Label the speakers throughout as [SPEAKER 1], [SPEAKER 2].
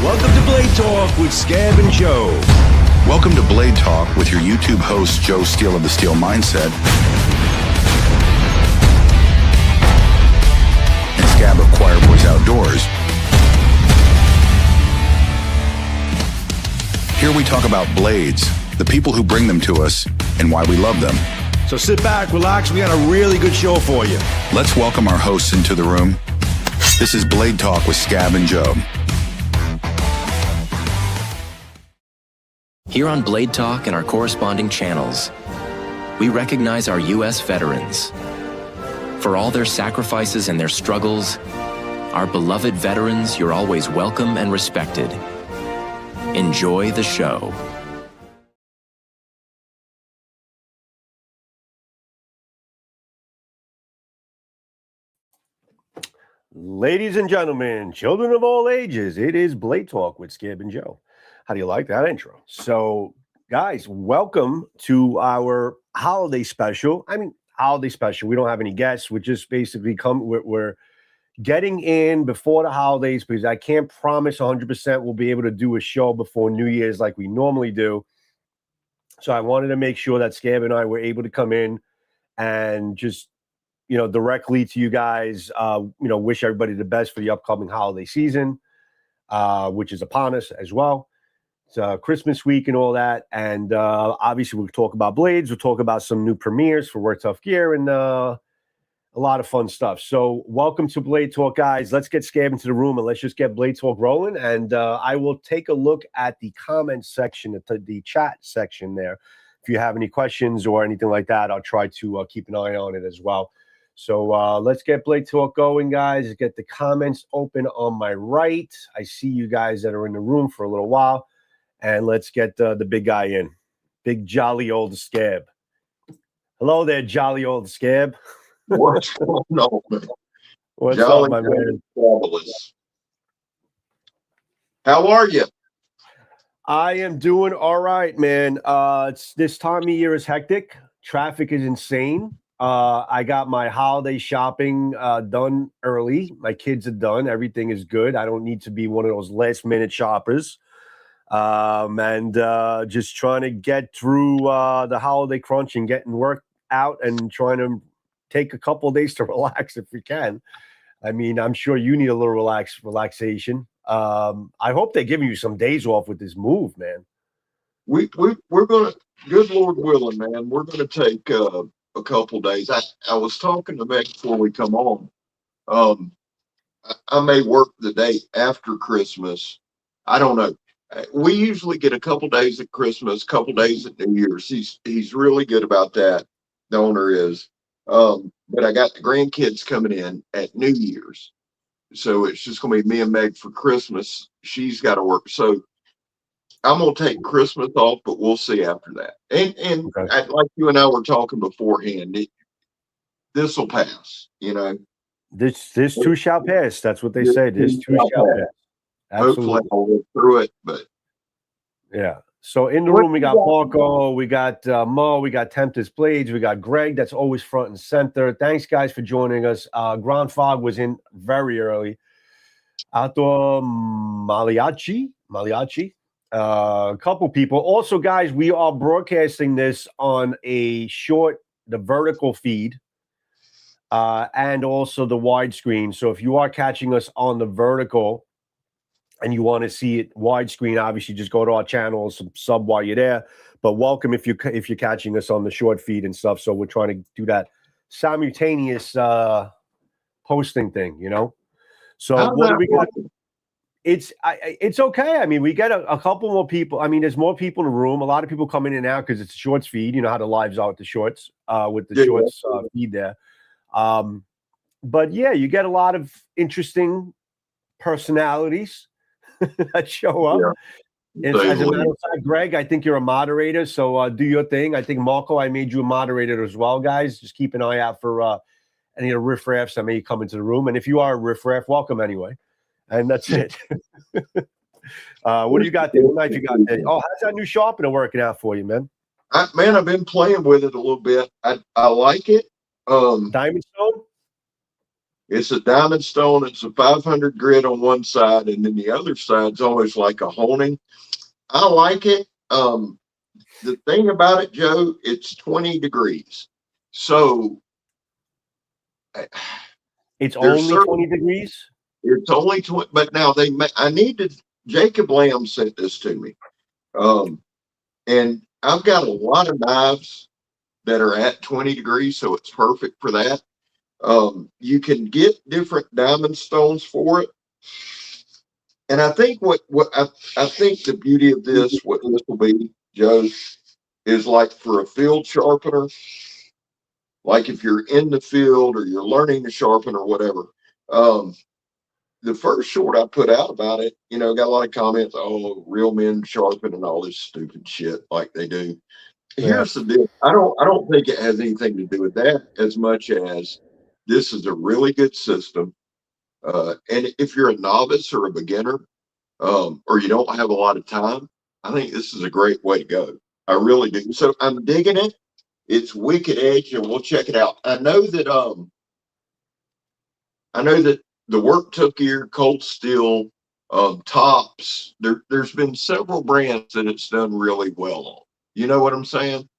[SPEAKER 1] Welcome to Blade Talk with Scab and Joe.
[SPEAKER 2] Welcome to Blade Talk with your YouTube host, Joe Steele of the Steel Mindset, and Scab of Choir Boys Outdoors. Here we talk about blades, the people who bring them to us, and why we love them.
[SPEAKER 1] So sit back, relax, we got a really good show for you.
[SPEAKER 2] Let's welcome our hosts into the room. This is Blade Talk with Scab and Joe.
[SPEAKER 3] Here on Blade Talk and our corresponding channels, we recognize our U.S. veterans. For all their sacrifices and their struggles, our beloved veterans, you're always welcome and respected. Enjoy the show.
[SPEAKER 1] Ladies and gentlemen, children of all ages, it is Blade Talk with Scab and Joe. How do you like that intro? So, guys, welcome to our holiday special. Holiday special. We don't have any guests. We're just basically we're getting in before the holidays because I can't promise 100% we'll be able to do a show before New Year's like we normally do. So I wanted to make sure that Scab and I were able to come in and just, directly to you guys, wish everybody the best for the upcoming holiday season, which is upon us as well. It's Christmas week and all that. And obviously we'll talk about blades. We'll talk about some new premieres for Wear Tough Gear and a lot of fun stuff. So welcome to Blade Talk, guys. Let's get Scab into the room and let's just get Blade Talk rolling. And I will take a look at the comment section, the chat section there. If you have any questions or anything like that, I'll try to keep an eye on it as well. So let's get Blade Talk going, guys. Get the comments open on my right. I see you guys that are in the room for a little while. And let's get the big guy in. Big jolly old Scab. Hello there, jolly old Scab.
[SPEAKER 4] What's going on, man?
[SPEAKER 1] What's
[SPEAKER 4] Jolly
[SPEAKER 1] up, my man?
[SPEAKER 4] Fabulous. How are you?
[SPEAKER 1] I am doing all right, man. It's this time of year is hectic. Traffic is insane. I got my holiday shopping done early. My kids are done. Everything is good. I don't need to be one of those last minute shoppers. And just trying to get through the holiday crunch and getting work out and trying to take a couple of days to relax if we can. I'm sure you need a little relaxation. I hope they're giving you some days off with this move, man.
[SPEAKER 4] We're gonna, good Lord willing, man. We're gonna take a couple days. I was talking to Meg before we come on. I may work the day after Christmas. I don't know. We usually get a couple days at Christmas, couple days at New Year's. He's really good about that. The owner is. But I got the grandkids coming in at New Year's. So it's just going to be me and Meg for Christmas. She's got to work. So I'm going to take Christmas off, but we'll see after that. And okay. Like you and I were talking beforehand, this will pass,
[SPEAKER 1] This too shall pass. That's what they say. This too shall pass. Absolutely.
[SPEAKER 4] Hopefully I'll live through it, but
[SPEAKER 1] yeah. So in the room we got Marco, we got Mo, we got Tempest Blades, we got Greg. That's always front and center. Thanks, guys, for joining us. Grand Fog was in very early. Outdoor Maliachi, a couple people. Also, guys, we are broadcasting this on the vertical feed, and also the widescreen. So if you are catching us on the vertical and you want to see it widescreen, obviously just go to our channel, sub while you're there. But welcome if you're catching us on the short feed and stuff. So we're trying to do that simultaneous posting thing, So what do we got? It's okay. We get a couple more people. There's more people in the room. A lot of people come in and out because it's a shorts feed. You know how the lives are with the shorts, shorts feed there. But yeah, you get a lot of interesting personalities that show up. Yeah. As a matter of fact, Greg, I think you're a moderator, so do your thing. I think Marco, I made you a moderator as well, guys. Just keep an eye out for any of the riffraffs that may come into the room. And if you are a riffraff, welcome anyway. And that's it. What do you got there? What knife you got there? Oh, how's that new sharpener working out for you, man?
[SPEAKER 4] I've been playing with it a little bit. I like it.
[SPEAKER 1] Diamond Stone?
[SPEAKER 4] It's a diamond stone. It's a 500 grit on one side, and then the other side's always like a honing. I like it. The thing about it, Joe, it's 20 degrees. So
[SPEAKER 1] It's only 20 degrees?
[SPEAKER 4] It's only 20, but now I need to, Jacob Lamb sent this to me. And I've got a lot of knives that are at 20 degrees, so it's perfect for that. You can get different diamond stones for it. And I think I think the beauty of this, what this will be, Joe, is like for a field sharpener, like if you're in the field or you're learning to sharpen or whatever. The first short I put out about it, got a lot of comments, oh, real men sharpen and all this stupid shit like they do. Here's the deal. I don't think it has anything to do with that as much as this is a really good system. And if you're a novice or a beginner, or you don't have a lot of time, I think this is a great way to go. I really do. So I'm digging it. It's Wicked Edge, and we'll check it out. I know that the Work Took Ear, Cold Steel, Tops, there's been several brands that it's done really well on. You know what I'm saying?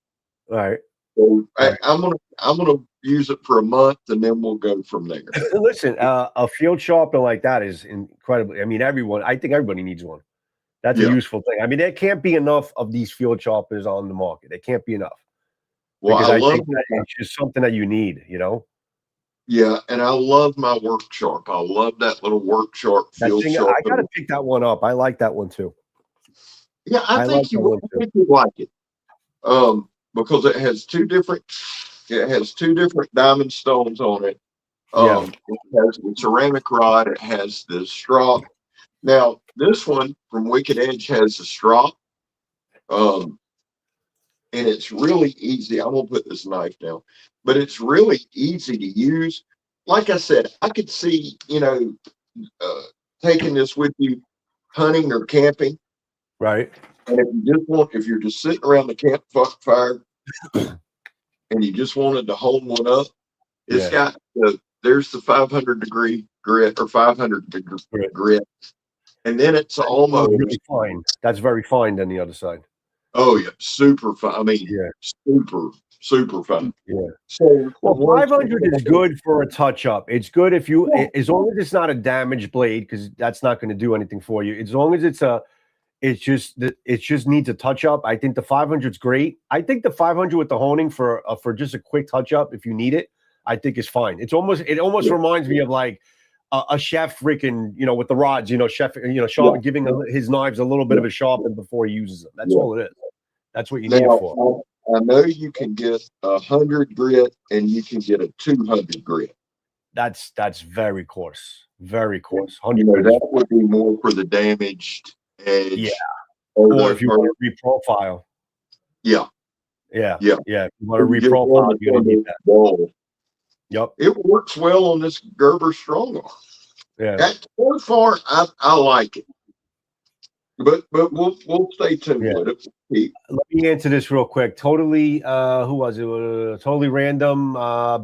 [SPEAKER 1] All right.
[SPEAKER 4] So I'm gonna use it for a month, and then we'll go from there.
[SPEAKER 1] Listen, a field sharpener like that is incredible. I mean, I think everybody needs one. That's a useful thing. I mean, there can't be enough of these field sharpeners on the market. There can't be enough.
[SPEAKER 4] Well,
[SPEAKER 1] because
[SPEAKER 4] I love
[SPEAKER 1] think that it's just something that you need,
[SPEAKER 4] Yeah, and I love my Work Sharp. I love that little Work Sharp field sharpener.
[SPEAKER 1] I got to pick that one up. I like that one too.
[SPEAKER 4] Yeah, I think you would like it. Because it has two different diamond stones on it. It has the ceramic rod. It has the strop. Now, this one from Wicked Edge has the strop. And it's really easy. I'm gonna put this knife down, but it's really easy to use. Like I said, I could see, taking this with you hunting or camping.
[SPEAKER 1] Right.
[SPEAKER 4] And if you're just sitting around the campfire and you just wanted to hone one up, it's got there's the 500 degree grit or 500 degree grit. And then it's almost
[SPEAKER 1] really fine. That's very fine on the other side.
[SPEAKER 4] Oh yeah, super fun. I mean, super fun.
[SPEAKER 1] Yeah.
[SPEAKER 4] So
[SPEAKER 1] 500 is good for a touch up. It's good if you, as long as it's not a damaged blade, because that's not going to do anything for you. As long as it just needs a touch up. I think the 500 is great. I think the 500 with the honing for just a quick touch up, if you need it, I think is fine. It almost reminds me of like a chef freaking, with the rods, chef, giving his knives a little bit of a sharpen before he uses them. That's all it is. That's what you need it for.
[SPEAKER 4] I know you can get 100 grit and you can get a 200 grit.
[SPEAKER 1] That's very coarse. Very coarse.
[SPEAKER 4] That would be more for the damaged edge.
[SPEAKER 1] Yeah. Or if you want to reprofile.
[SPEAKER 4] Yeah.
[SPEAKER 1] If you want to reprofile, you're going to need that.
[SPEAKER 4] Wall.
[SPEAKER 1] Yep.
[SPEAKER 4] It works well on this Gerber Strong Arm.
[SPEAKER 1] Yeah.
[SPEAKER 4] So far, I like it. But we'll stay tuned with it.
[SPEAKER 1] Let me answer this real quick. Totally, who was it? Totally random.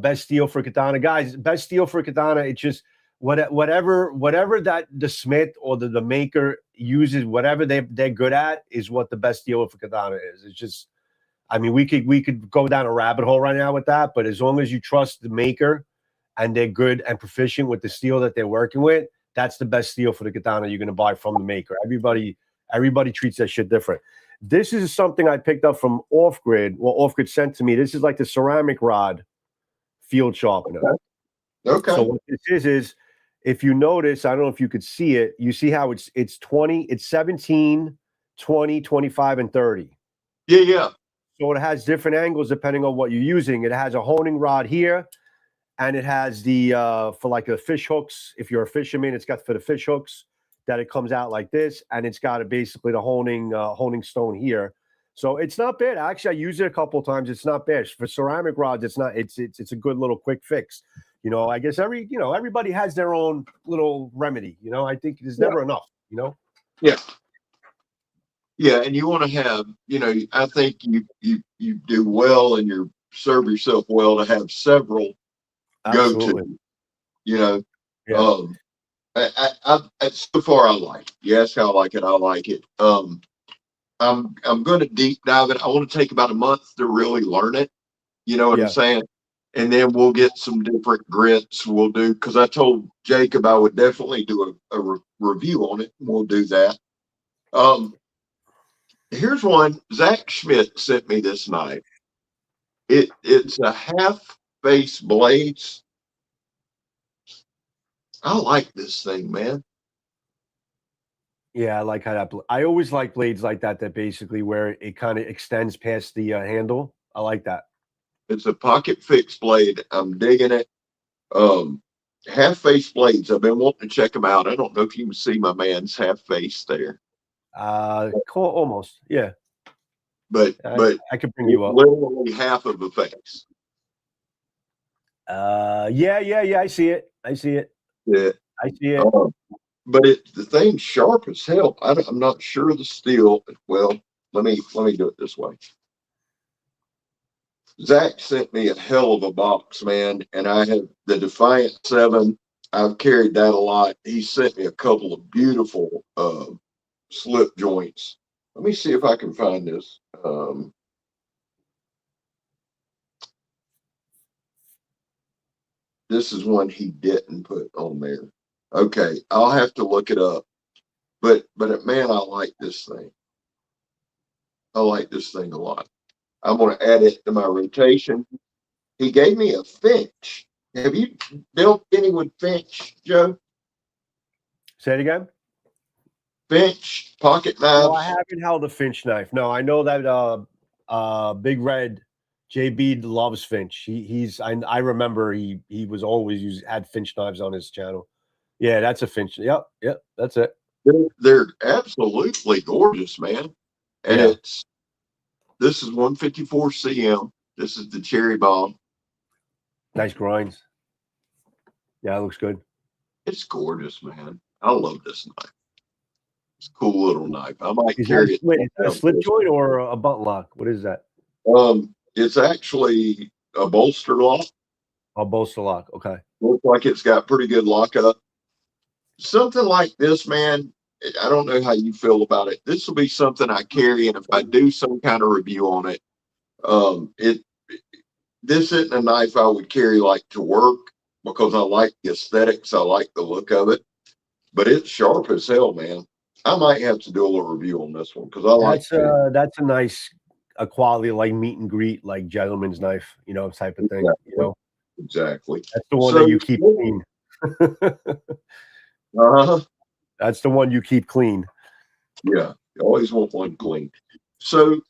[SPEAKER 1] Best steel for katana, guys. Best steel for katana. It's just whatever that the smith or the maker uses, whatever they're good at is what the best steel for katana is. It's just, I mean, we could go down a rabbit hole right now with that, but as long as you trust the maker and they're good and proficient with the steel that they're working with, that's the best steel for the katana you're going to buy from the maker. Everybody treats that shit different. This is something I picked up from Off Grid. Well, Off Grid sent to me. This is like the ceramic rod field sharpener.
[SPEAKER 4] Okay.
[SPEAKER 1] So what this is if you notice, I don't know if you could see it. You see how it's 20, it's 17, 20, 25, and 30.
[SPEAKER 4] Yeah.
[SPEAKER 1] So it has different angles depending on what you're using. It has a honing rod here, and it has the for like the fish hooks. If you're a fisherman, it's got for the fish hooks that it comes out like this, and it's got basically the honing stone here. So it's not bad. Actually, I used it a couple of times. It's not bad for ceramic rods. It's not. It's a good little quick fix. I guess everybody has their own little remedy. I think there's never enough.
[SPEAKER 4] Yeah, and you want to have, I think you do well and you serve yourself well to have several go-to. You know,
[SPEAKER 1] Yeah.
[SPEAKER 4] So far I like it. You ask how I like it, I like it. I'm going to deep dive it. I want to take about a month to really learn it. You know what I'm saying? And then we'll get some different grits. We'll do, because I told Jacob I would definitely do a review on it. We'll do that. Here's one. Zach Schmidt sent me this knife. It's a half face blades. I like this thing, man.
[SPEAKER 1] Yeah, I like how that. I always like blades like that. That basically where it kind of extends past the handle. I like that.
[SPEAKER 4] It's a pocket fixed blade. I'm digging it. Half face blades. I've been wanting to check them out. I don't know if you can see my man's half face there.
[SPEAKER 1] Almost. Yeah.
[SPEAKER 4] But
[SPEAKER 1] I could bring you up.
[SPEAKER 4] Literally half of a face.
[SPEAKER 1] Yeah. I see it.
[SPEAKER 4] Yeah.
[SPEAKER 1] I see it.
[SPEAKER 4] But the thing's sharp as hell. I'm not sure of the steel. Well, let me do it this way. Zach sent me a hell of a box, man, and I have the Defiant 7. I've carried that a lot. He sent me a couple of beautiful slip joints. Let me see if I can find this. This is one he didn't put on there. Okay, I'll have to look it up. But man, I like this thing. I like this thing a lot. I'm going to add it to my rotation. He gave me a Finch. Have you built any with Finch, Joe?
[SPEAKER 1] Say it again.
[SPEAKER 4] Finch pocket knives.
[SPEAKER 1] No, I haven't held a Finch knife. No, I know that Big Red JB loves Finch. I remember he was always had Finch knives on his channel. Yeah, that's a Finch. Yep, that's it.
[SPEAKER 4] They're absolutely gorgeous, man. And this is 154 cm. This is the Cherry Bomb.
[SPEAKER 1] Nice grinds. Yeah, it looks good.
[SPEAKER 4] It's gorgeous, man. I love this knife. It's a cool little knife. I might carry it.
[SPEAKER 1] Is that a slip joint or a butt lock? What is that?
[SPEAKER 4] It's actually a bolster lock.
[SPEAKER 1] A bolster lock. Okay.
[SPEAKER 4] Looks like it's got pretty good lockup. Something like this, man. I don't know how you feel about it. This will be something I carry, and if I do some kind of review on it, this isn't a knife I would carry like to work because I like the aesthetics. I like the look of it, but it's sharp as hell, man. I might have to do a little review on this one because I like
[SPEAKER 1] that's a nice quality, like meet and greet, like gentleman's knife, type of thing.
[SPEAKER 4] Exactly. Exactly.
[SPEAKER 1] That's the one that you keep clean. That's the one you keep clean.
[SPEAKER 4] Yeah, you always want one clean. So,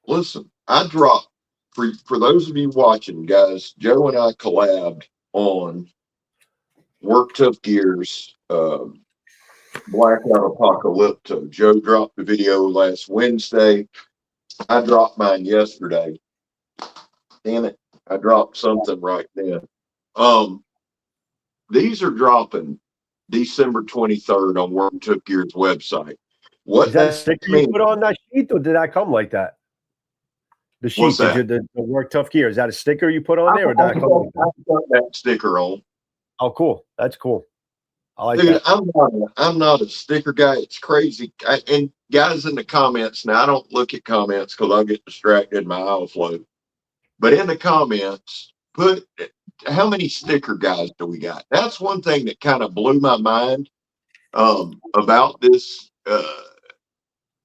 [SPEAKER 4] listen, I dropped for those of you watching, guys. Joe and I collabed on Work Tough Gears, Blackout Apocalypto. Joe dropped the video last Wednesday. I dropped mine yesterday. Damn it, I dropped something right then. These are dropping December 23rd on Work Tough Gears website. What
[SPEAKER 1] is that a sticker you put on that sheet, or did that come like that? The sheet, the Work Tough Gear, is that a sticker you put on there, or did that come like that?
[SPEAKER 4] I put that sticker on.
[SPEAKER 1] Oh, cool. That's cool. I like
[SPEAKER 4] Dude,
[SPEAKER 1] that.
[SPEAKER 4] I'm not a sticker guy. It's crazy. And guys in the comments, now I don't look at comments because I'll get distracted in my eye flow. But in the comments, put how many sticker guys do we got? That's one thing that kind of blew my mind about this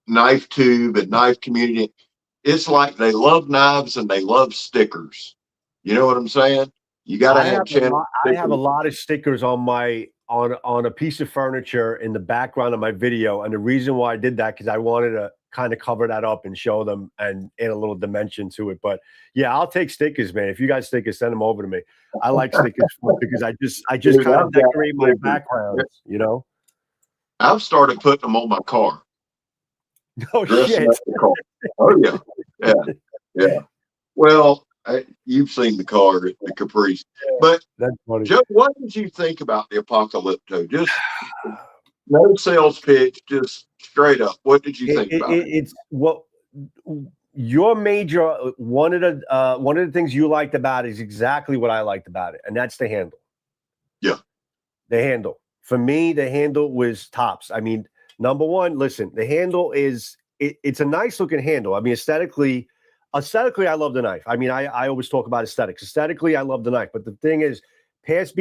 [SPEAKER 4] knife tube and knife community. It's like they love knives and they love stickers. You know what I'm saying? You got to have channel.
[SPEAKER 1] I have a lot of stickers on my on a piece of furniture in the background of my video, and the reason why I did that because I wanted to kind of cover that up and show them and add a little dimension to it. But yeah, I'll take stickers, man. If you got stickers, send them over to me. I like stickers because I just kind of decorate my background.
[SPEAKER 4] I've started putting them on my car.
[SPEAKER 1] Oh shit!
[SPEAKER 4] Oh yeah. Well, you've seen the car at the Caprice, but
[SPEAKER 1] that's funny.
[SPEAKER 4] Joe, what did you think about the Apocalypto? Just no sales pitch, just straight up. What did you think about it?
[SPEAKER 1] It's what your major one of the things you liked about it is exactly what I liked about it, and that's the handle.
[SPEAKER 4] Yeah.
[SPEAKER 1] The handle. For me, the handle was tops. I mean, number one, listen, the handle is it's a nice looking handle. I mean, aesthetically, I love the knife. I mean, I always talk about aesthetics. Aesthetically, I love the knife. But the thing is, past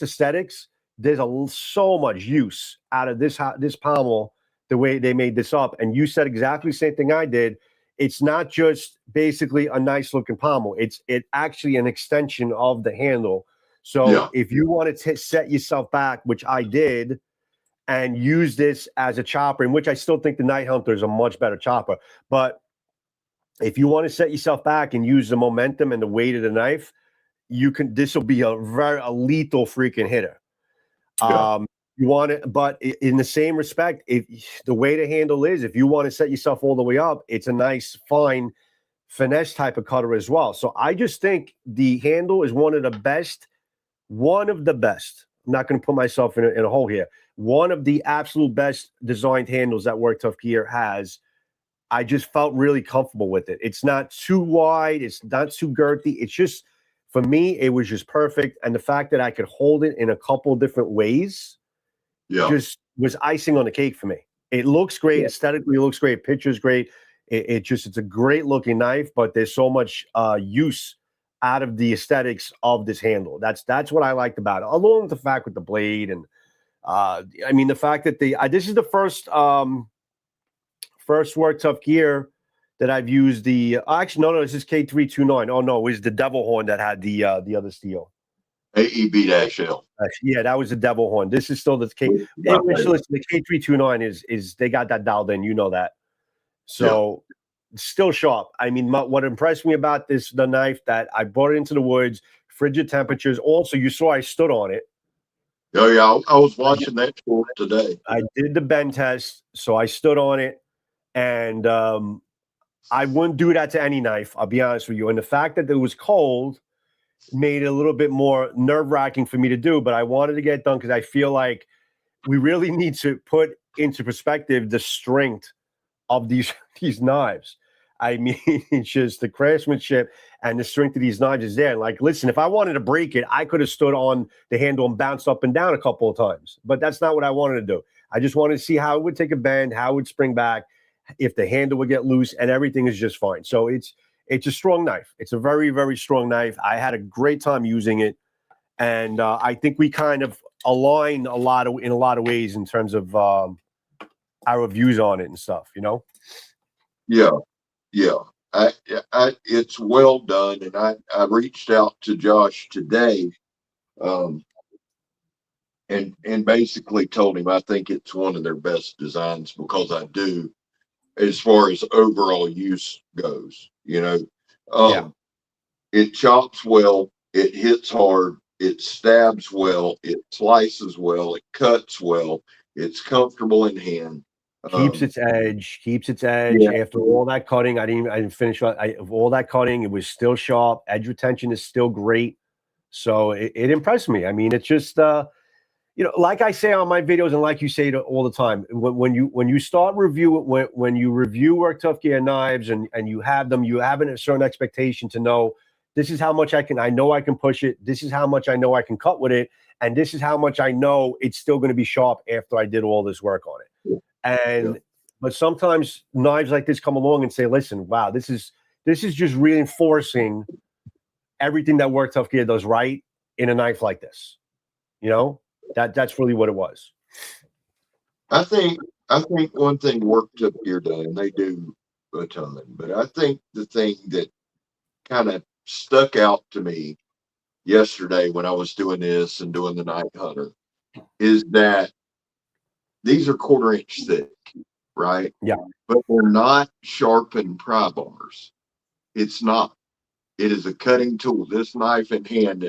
[SPEAKER 1] aesthetics, there's so much use out of this pommel, the way they made this up. And you said exactly the same thing I did. It's not just basically a nice looking pommel. It's actually an extension of the handle. So if you want to set yourself back, which I did, and use this as a chopper, in which I still think the Night Hunter is a much better chopper. But if you want to set yourself back and use the momentum and the weight of the knife, you can. This will be a lethal freaking hitter. You want it, but in the same respect, if the way to handle is, if you want to set yourself all the way up, it's a nice, fine, finesse type of cutter as well. So I just think the handle is one of the best. I'm not going to put myself in a hole here. One of the absolute best designed handles that Work Tough Gear has. I just felt really comfortable with it. It's not too wide. It's not too girthy. It's just, for me, it was just perfect. And the fact that I could hold it in a couple different ways just was icing on the cake for me. It looks great. Aesthetically, it looks great. Picture's great. It's a great looking knife, but there's so much use out of the aesthetics of this handle. That's what I liked about it. Along with the fact with the blade and I mean the fact that this is the first Work Tough Gear that I've used. Actually no, this is K329. Oh no, it was the Devil Horn that had the other steel.
[SPEAKER 4] AEB-L.
[SPEAKER 1] Yeah, that was the Devil Horn. This is still the K. Which, listen, the K329 is they got that dialed in. You know that. So still sharp. I mean, what impressed me about the knife, that I brought it into the woods, frigid temperatures. Also, you saw I stood on it.
[SPEAKER 4] Oh yeah, I was watching that today.
[SPEAKER 1] I did the bend test, so I stood on it, and I wouldn't do that to any knife. I'll be honest with you. And the fact that it was cold made it a little bit more nerve-wracking for me to do, but I wanted to get it done because I feel like we really need to put into perspective the strength of these knives. I mean, it's just the craftsmanship and the strength of these knives is there. Like, listen, if I wanted to break it, I could have stood on the handle and bounced up and down a couple of times, but that's not what I wanted to do. I just wanted to see how it would take a bend, how it would spring back, if the handle would get loose, and everything is just fine. So it's a strong knife. It's a very, very strong knife. I had a great time using it, and I think we kind of align in a lot of ways in terms of our views on it and stuff. You know?
[SPEAKER 4] Yeah. It's well done, and I reached out to Josh today, and basically told him I think it's one of their best designs, because I do, as far as overall use goes. You know, it chops well, it hits hard, it stabs well, it slices well, it cuts well, it's comfortable in hand.
[SPEAKER 1] Keeps its edge. After all that cutting, I didn't finish. Of all that cutting, it was still sharp. Edge retention is still great. So it impressed me. I mean, it's just like I say on my videos, and like you say all the time, when you start when you review Work Tough Gear knives and you have them, you have a certain expectation to know this is how much I know I can push it. This is how much I know I can cut with it, and this is how much I know it's still going to be sharp after I did all this work on it. But sometimes knives like this come along and say, listen, wow, this is just reinforcing everything that Work Tough Gear does right in a knife like this. You know, that's really what it was.
[SPEAKER 4] I think one thing Work Tough Gear does, and they do a ton, but I think the thing that kind of stuck out to me yesterday when I was doing this and doing the Night Hunter is that these are 1/4 inch thick, right?
[SPEAKER 1] Yeah.
[SPEAKER 4] But they're not sharpened pry bars. It's not. It is a cutting tool. This knife in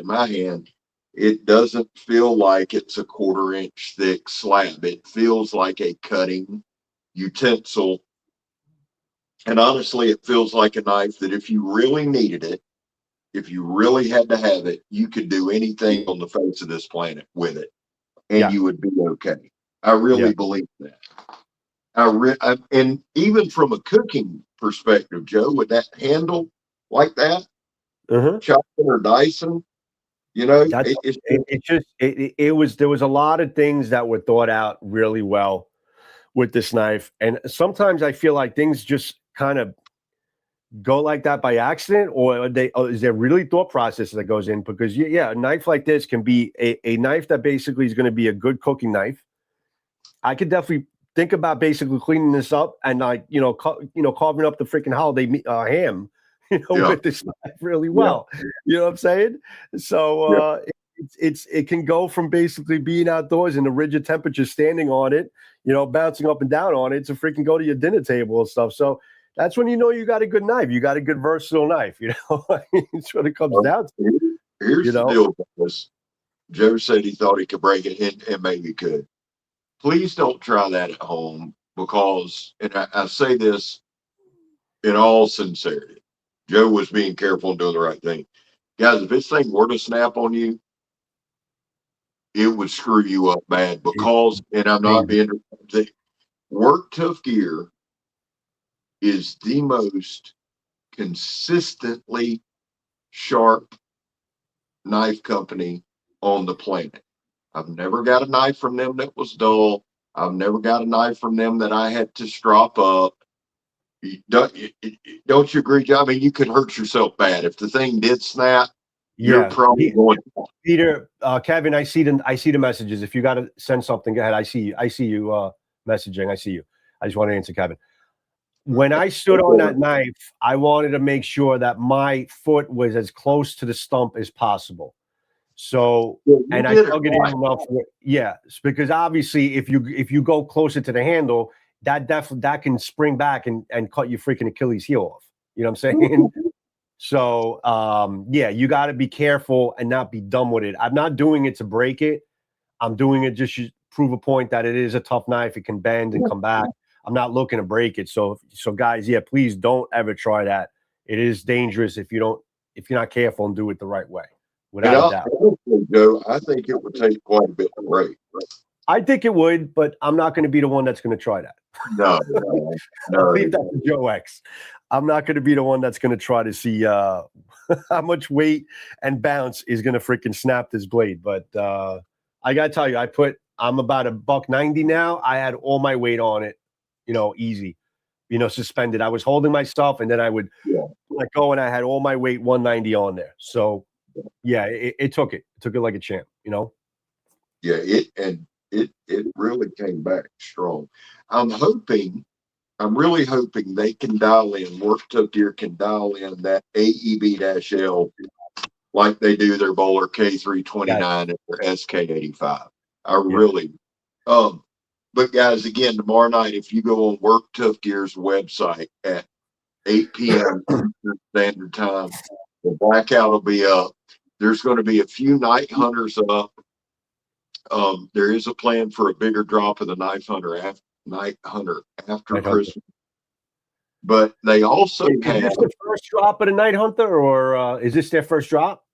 [SPEAKER 4] my hand, it doesn't feel like it's a 1/4 inch thick slab. It feels like a cutting utensil. And honestly, it feels like a knife that if you really needed it, if you really had to have it, you could do anything on the face of this planet with it, and you would be okay. I really believe that. And even from a cooking perspective, Joe, with that handle like that, chopping or dicing, You know,
[SPEAKER 1] it was, there was a lot of things that were thought out really well with this knife. And sometimes I feel like things just kind of go like that by accident, or is there really thought process that goes in? Because a knife like this can be a knife that basically is going to be a good cooking knife. I could definitely think about basically cleaning this up and carving up the freaking holiday ham, with this knife really well. Yeah. You know what I'm saying? So it can go from basically being outdoors in the rigid temperature, standing on it, bouncing up and down on it, to freaking go to your dinner table and stuff. So that's when you got a good knife. You got a good versatile knife. It's what it comes down to.
[SPEAKER 4] Here's the deal with this. Joe said he thought he could break it, and maybe could. Please don't try that at home, because, and I say this in all sincerity, Joe was being careful and doing the right thing. Guys, if this thing were to snap on you, it would screw you up bad, because, and I'm not being, Work Tough Gear is the most consistently sharp knife company on the planet. I've never got a knife from them that was dull. I've never got a knife from them that I had to strop up. Don't you agree, John? I mean, you could hurt yourself bad if the thing did snap. You're probably going.
[SPEAKER 1] Peter, Kevin, I see the messages. If you got to send something, go ahead. I see you messaging. I see you. I just want to answer Kevin. When I stood on that knife, I wanted to make sure that my foot was as close to the stump as possible. So, and I dug it in enough. Because obviously, if you go closer to the handle, that can spring back and cut your freaking Achilles heel off. You know what I'm saying? So, you got to be careful and not be dumb with it. I'm not doing it to break it. I'm doing it just to prove a point that it is a tough knife. It can bend and come back. I'm not looking to break it. So guys, please don't ever try that. It is dangerous if you're not careful and do it the right way. Without a doubt.
[SPEAKER 4] Joe, I think it would take quite a bit to break.
[SPEAKER 1] I think it would, but I'm not going to be the one that's going to try that.
[SPEAKER 4] No.
[SPEAKER 1] I'll leave that to Joe X. I'm not going to be the one that's going to try to see how much weight and bounce is going to freaking snap this blade. But I got to tell you, I'm about $190 now. I had all my weight on it, easy, suspended. I was holding myself, and then I would let go, and I had all my weight 190 on there. So it took it like a champ,
[SPEAKER 4] Yeah, it really came back strong. I'm really hoping they can dial in, Work Tough Gear can dial in that AEB-L like they do their Bowler K329 and their SK85. I really, but guys, again, tomorrow night, if you go on Work Tough Gear's website at 8 p.m. Standard Time, the blackout will be up. There's going to be a few night hunters up. There is a plan for a bigger drop of the night hunter after Christmas. But they also
[SPEAKER 1] Is this the first drop of the night hunter, or is this their first drop?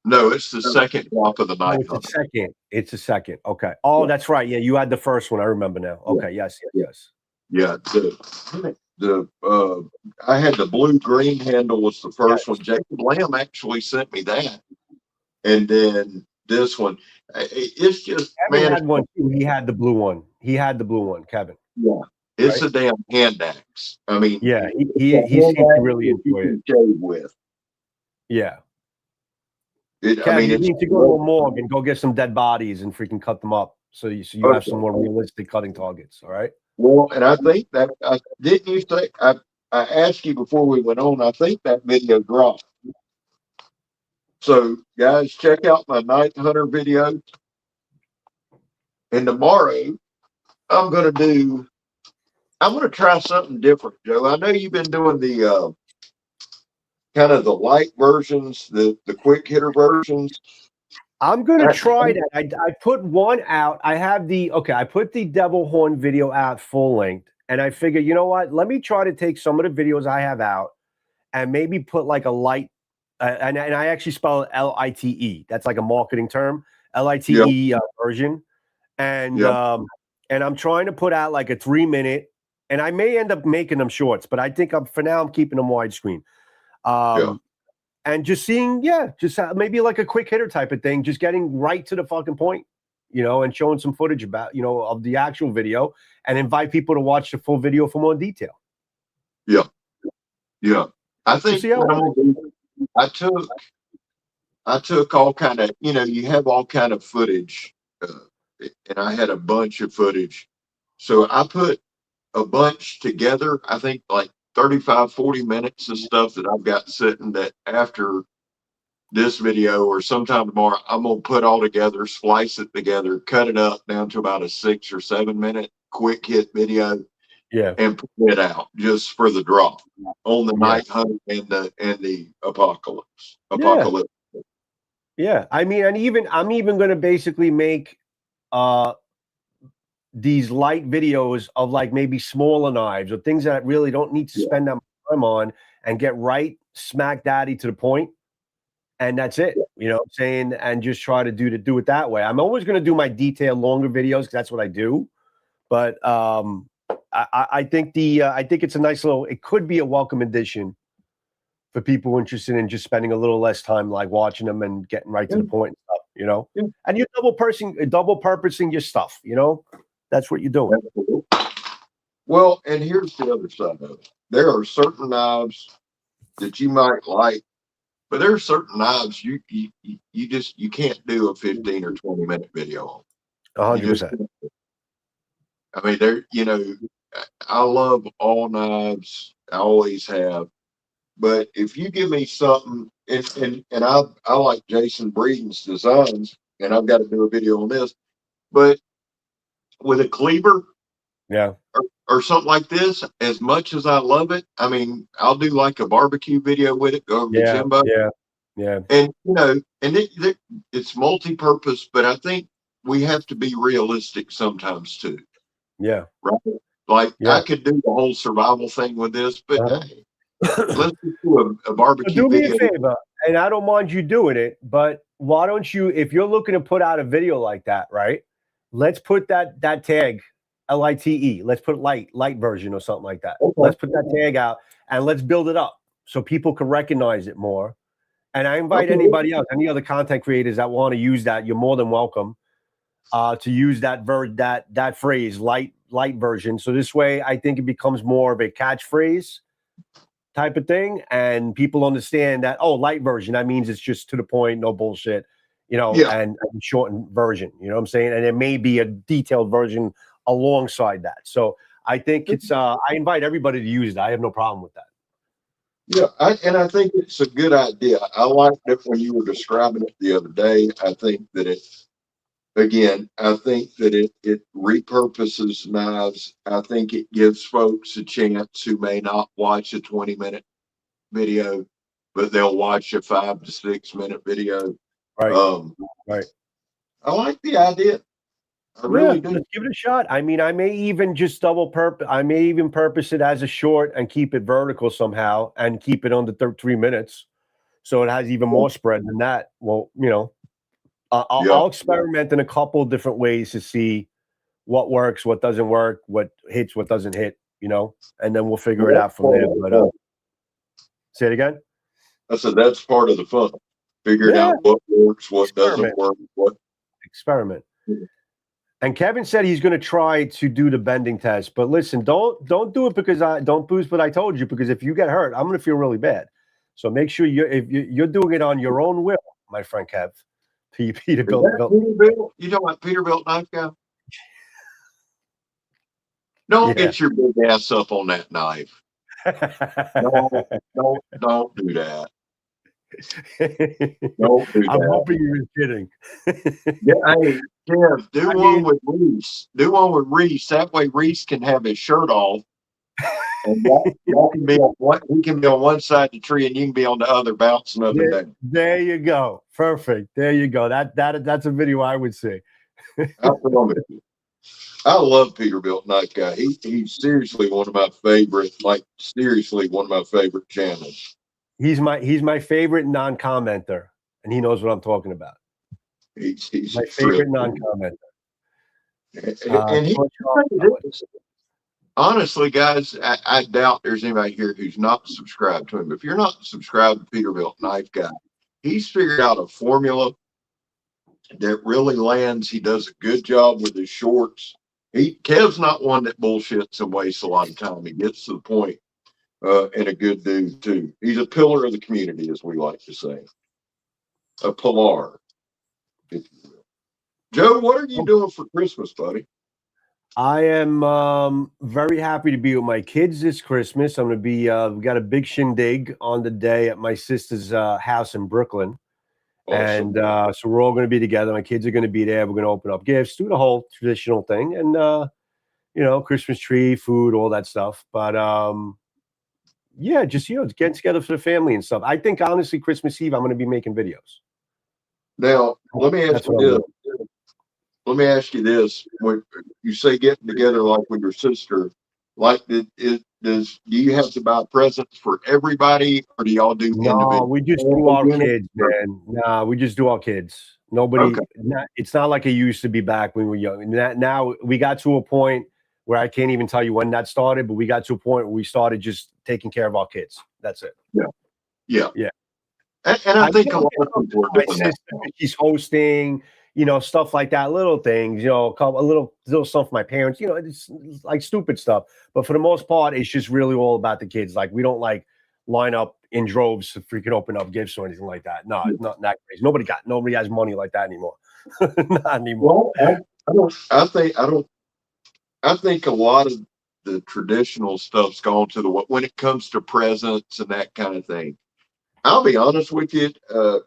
[SPEAKER 4] No, it's the second drop of the night hunter.
[SPEAKER 1] It's the second. Okay. Oh, that's right. Yeah, you had the first one. I remember now. Okay. Yes.
[SPEAKER 4] Yeah. I had the blue-green handle was the first one. Jacob Lamb actually sent me that, and then this one. It's just
[SPEAKER 1] Kevin had one too. He had the blue one. Kevin.
[SPEAKER 4] Yeah, it's a damn hand axe. I mean,
[SPEAKER 1] he seemed to really enjoy it.
[SPEAKER 4] With.
[SPEAKER 1] Yeah. Kevin, you need to go to a morgue and go get some dead bodies and freaking cut them up, so you have some more realistic cutting targets. All right.
[SPEAKER 4] Well, and I think that didn't you say I asked you before we went on? I think that video dropped. So, guys, check out my night hunter video. And tomorrow, I'm going to try something different, Joe. I know you've been doing the kind of the light versions, the quick hitter versions.
[SPEAKER 1] I'm going to try that. I put one out. I put the Devil Horn video out full length. And I figured, you know what? Let me try to take some of the videos I have out and maybe put like a light. And I actually spell it LITE. That's like a marketing term, LITE version. And I'm trying to put out like a 3-minute, and I may end up making them shorts, but I think for now I'm keeping them widescreen. and just seeing, just maybe like a quick hitter type of thing, just getting right to the fucking point, and showing some footage about, of the actual video, and invite people to watch the full video for more detail.
[SPEAKER 4] Yeah. I think I took all kind of, you have all kind of footage, and I had a bunch of footage. So I put a bunch together, I think like 35, 40 minutes of stuff that I've got sitting that after this video or sometime tomorrow, I'm going to put all together, splice it together, cut it up down to about a 6 or 7 minute quick hit video.
[SPEAKER 1] Yeah.
[SPEAKER 4] And put it out just for the drop on the night hunt and the apocalypse.
[SPEAKER 1] Yeah. I mean, and I'm even going to basically make these light videos of like maybe smaller knives or things that really don't need to spend that much time on, and get right smack daddy to the point. And that's it, you know what I'm saying? And just try to do it that way. I'm always going to do my detailed longer videos because that's what I do. But I think I think it's a nice it could be a welcome addition for people interested in just spending a little less time like watching them and getting right to the point and stuff, And you're double purposing your stuff, That's what you're doing.
[SPEAKER 4] Well, and here's the other side of it. There are certain knives that you might like, but there are certain knives you can't do a 15 or 20 minute video on.
[SPEAKER 1] 100%.
[SPEAKER 4] I mean, I love all knives. I always have. But if you give me something, and I like Jason Breeden's designs, and I've got to do a video on this, but with a cleaver, or something like this, as much as I love it, I mean, I'll do like a barbecue video with it, go over to Jimbo.
[SPEAKER 1] Yeah.
[SPEAKER 4] And, it's multi-purpose, but I think we have to be realistic sometimes too.
[SPEAKER 1] Yeah.
[SPEAKER 4] Right. Like I could do the whole survival thing with this, but let's do a barbecue
[SPEAKER 1] do me
[SPEAKER 4] video.
[SPEAKER 1] a favor, and I don't mind you doing it, but why don't you, if you're looking to put out a video like that, right? Let's put that tag, LITE. Let's put light version or something like that. Okay. Let's put that tag out and let's build it up so people can recognize it more. And I invite anybody else, any other content creators that want to use that, you're more than welcome to use that phrase, light version. So this way, I think it becomes more of a catchphrase type of thing, and people understand that, light version, that means it's just to the point, no bullshit, and shortened version, you know what I'm saying? And there may be a detailed version alongside that. So I think it's I invite everybody to use it. I have no problem with that.
[SPEAKER 4] Yeah, I think it's a good idea. I liked it when you were describing it the other day. I think that it repurposes knives. I think it gives folks a chance who may not watch a 20-minute video, but they'll watch a 5 to 6 minute video.
[SPEAKER 1] Right. Right.
[SPEAKER 4] I like the idea. I really do.
[SPEAKER 1] Let's give it a shot. I mean, I may even just I may even purpose it as a short and keep it vertical somehow and keep it under 3 minutes, so it has even more spread than that. Well, I'll experiment in a couple of different ways to see what works, what doesn't work, what hits, what doesn't hit, and then we'll figure it out from there. But say it again.
[SPEAKER 4] I said that's part of the fun. Figuring out what works, what doesn't work, what
[SPEAKER 1] experiment. And Kevin said he's going to try to do the bending test, but listen, don't do it because don't boost what I told you, because if you get hurt, I'm going to feel really bad. So make sure you're doing it on your own will, my friend Kev. Peterbilt.
[SPEAKER 4] You know what, Peterbilt knife guy? Don't get your big ass up on that knife. Don't do that. Don't do that.
[SPEAKER 1] I'm hoping you were kidding.
[SPEAKER 4] Hey, Kev, do one with Reese. Do one with Reese. That way Reese can have his shirt off. And y'all can be on one, he can be on one side of the tree and you can be on the other bouncing up and down.
[SPEAKER 1] There you go. Perfect. There you go. That's a video I would see.
[SPEAKER 4] I love Peterbilt Knife Guy. He's seriously one of my favorite, channels.
[SPEAKER 1] He's my favorite non-commenter, and he knows what I'm talking about.
[SPEAKER 4] He's
[SPEAKER 1] my favorite non-commenter.
[SPEAKER 4] And honestly, guys, I doubt there's anybody here who's not subscribed to him. If you're not subscribed to Peterbilt Knife Guy, he's figured out a formula that really lands. He does a good job with his shorts. Kev's not one that bullshits and wastes a lot of time. He gets to the point, and a good dude too. He's a pillar of the community, as we like to say. A pillar, if you will. Joe, what are you doing for Christmas, buddy?
[SPEAKER 1] I am very happy to be with my kids this Christmas. I'm going to be, we got a big shindig on the day at my sister's house in Brooklyn.
[SPEAKER 4] Awesome.
[SPEAKER 1] And so we're all going to be together. My kids are going to be there. We're going to open up gifts, do the whole traditional thing. And, you know, Christmas tree, food, all that stuff. But, yeah, just, you know, getting together for the family and stuff. I think, honestly, Christmas Eve, I'm going to be making videos.
[SPEAKER 4] Now, let me ask you this. Let me ask you this: when you say getting together like with your sister, like do you have to buy presents for everybody, or do y'all do individual?
[SPEAKER 1] No, we just do our kids, man. Nah, we just do our kids. Nobody.
[SPEAKER 4] Okay.
[SPEAKER 1] It's not like it used to be back when we were young. Now we got to a point where I can't even tell you when that started, but we got to a point where we started just taking care of our kids. That's it.
[SPEAKER 4] Yeah. And I think a lot of people are doing that.
[SPEAKER 1] She's hosting. You know, stuff like that, little things, you know, a little stuff for my parents, you know, it's like stupid stuff. But for the most part, it's just really all about the kids. Like, we don't like line up in droves to freaking open up gifts or anything like that. No, it's not that crazy. Nobody has money like that anymore. Not anymore.
[SPEAKER 4] Well, I think a lot of the traditional stuff's gone to when it comes to presents and that kind of thing. I'll be honest with you.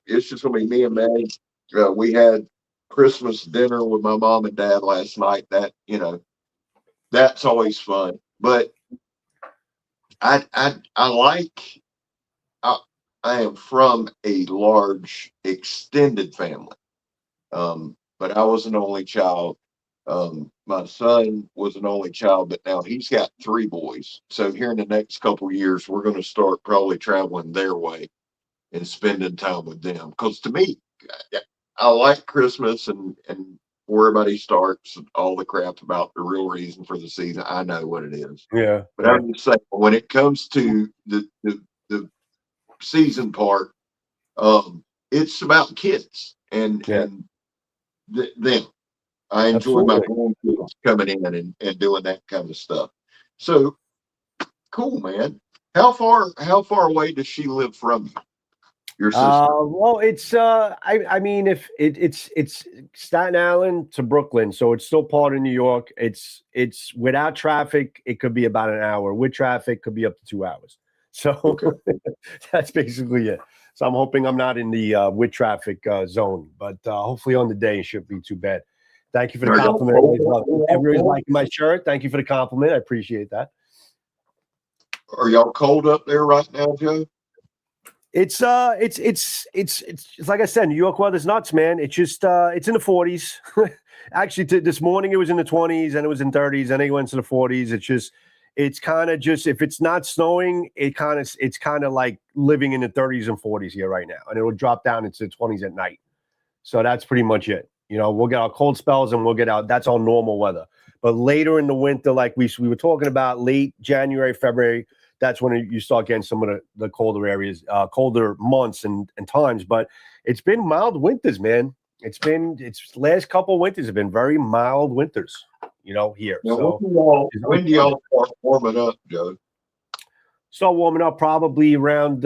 [SPEAKER 4] It's just going to be me and Meg. We had Christmas dinner with my mom and dad last night. That, you know, that's always fun. But I am from a large extended family. But I was an only child. My son was an only child, but now he's got 3 boys. So here in the next couple of years, we're going to start probably traveling their way and spending time with them. Because to me, I like Christmas and where everybody starts and all the crap about the real reason for the season. I know what it is.
[SPEAKER 1] Yeah.
[SPEAKER 4] But I'm just saying, when it comes to the season part, it's about kids and them. I enjoy my grandkids coming in and doing that kind of stuff. So cool, man. How far away does she live from you? Your sister?
[SPEAKER 1] Well, it's I mean, if it's Staten Island to Brooklyn, so it's still part of New York. It's without traffic, it could be about an hour. With traffic, could be up to 2 hours. So that's basically it. So I'm hoping I'm not in the with traffic zone, but hopefully on the day it shouldn't be too bad. Thank you for the compliment. Everybody's liking my shirt. Thank you for the compliment. I appreciate that.
[SPEAKER 4] Are y'all cold up there right now, Joe?
[SPEAKER 1] It's like I said, New York weather's nuts, man. It's just it's in the 40s. Actually, this morning it was in the 20s, and it was in 30s, and it went to the 40s. It's kind of just, if it's not snowing, it's kind of like living in the 30s and 40s here right now, and it will drop down into the 20s at night. So that's pretty much it. You know, we'll get our cold spells and we'll get out. That's our normal weather. But later in the winter, like we were talking about, late January, February, that's when you start getting some of the colder areas, colder months and times. But it's been mild winters, man. It's last couple of winters have been very mild winters, you know, here.
[SPEAKER 4] Now,
[SPEAKER 1] so
[SPEAKER 4] when do y'all start warming up, Joe?
[SPEAKER 1] Start warming up probably around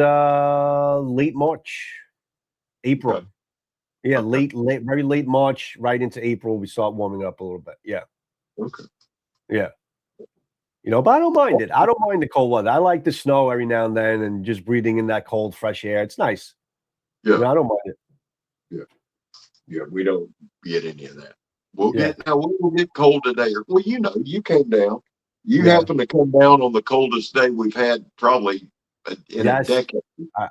[SPEAKER 1] late March, April. Okay. Yeah, okay. late, very late March, right into April, we start warming up a little bit. Yeah.
[SPEAKER 4] Okay.
[SPEAKER 1] Yeah. You know, but I don't mind it. I don't mind the cold weather. I like the snow every now and then and just breathing in that cold, fresh air. It's nice.
[SPEAKER 4] Yeah.
[SPEAKER 1] You know, I don't mind it.
[SPEAKER 4] Yeah, we don't get any of that. We'll get cold today. Well, you know, you came down. You happened to come down on the coldest day we've had probably in a decade.